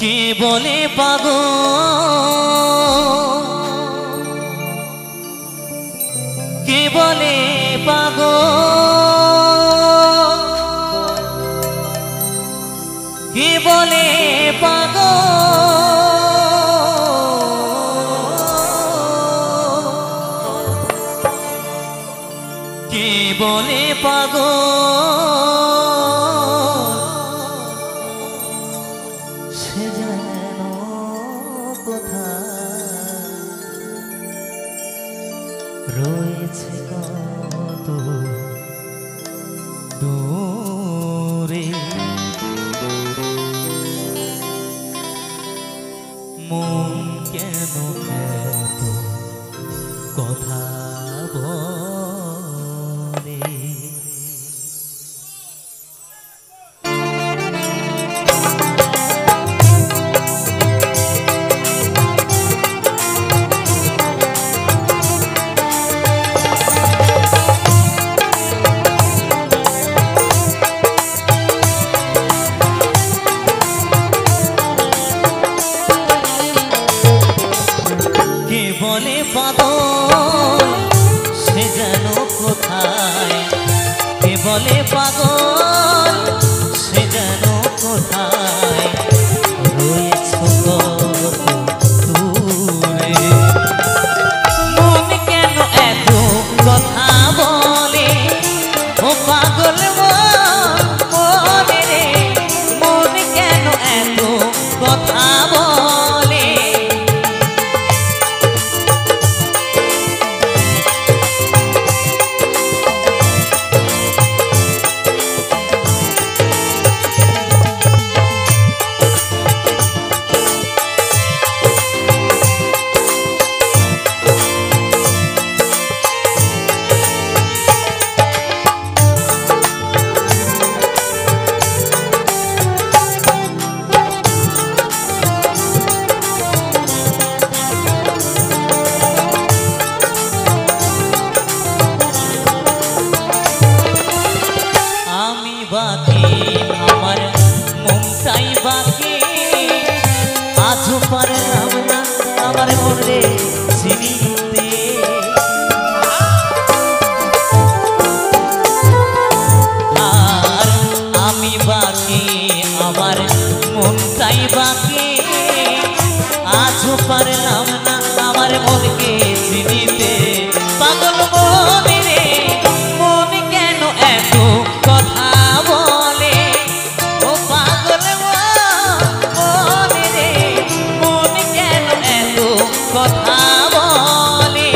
কে বলে পাগল, কে বলে পাগল, কে বলে পাগল, কে বলে পাগল, সে যেন কোথায় রয়েছে কত দূরে, মন কেন এত কথা বলে। কে বলে পাগল, সে যেন কোথায়, কে বলে পাগল, সে যেন কোথায় রয়েছে কত দূরে, মন কেন এত কথা বলে, ও পাগল মনে রে, মন কেন এত কথা বলে। বাকি আমার মনটাই বাকি, আজও পারলাম না আমার মনে চিনিতে, আর আমি বাকি আমার মনটাই বাকি, আজও পারলাম না আমার মনকে চিনিতে। পাগল মনে রে, মন কেন এত কথা বলে, ও পাগল মনে রে, মন কেন এত কথা বলে।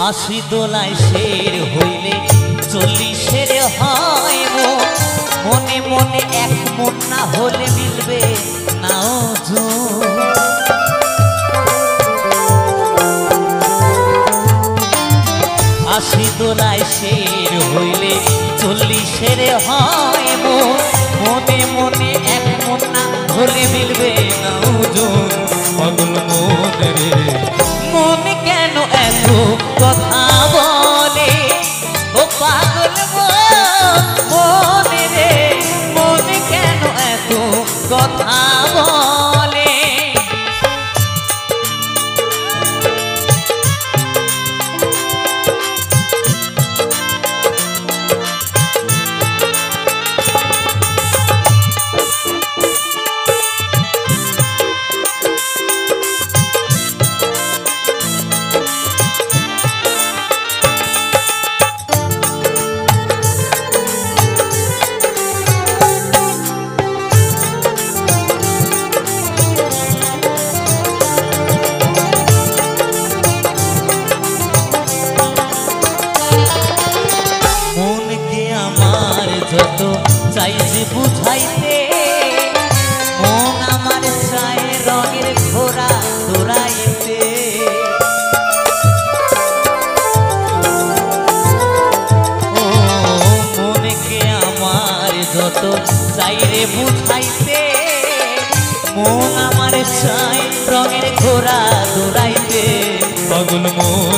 আশি দোলায় শের হইলে 40-এর হয় মন, মনে মনে এক মন না হলে মিলবে নাও জোর। আশি দোলায় শের হইলে 40-এর হয় মন, মনে মনে এক মন না হলে মিলবে নাও জোর। পাগল মনে রে, মন কেন এত কথা বলে, ও পাগল মনে রে, মন কেন এত কথা বলে। চাই যে বুঝাইতে মন আমার চায় রঙের ঘোড়া দৌড়াইতে ও মনকে আমার যত চাই রে বুঝাইতে মন আমার চায় রঙের ঘোড়া দৌড়াইতে পাগল মন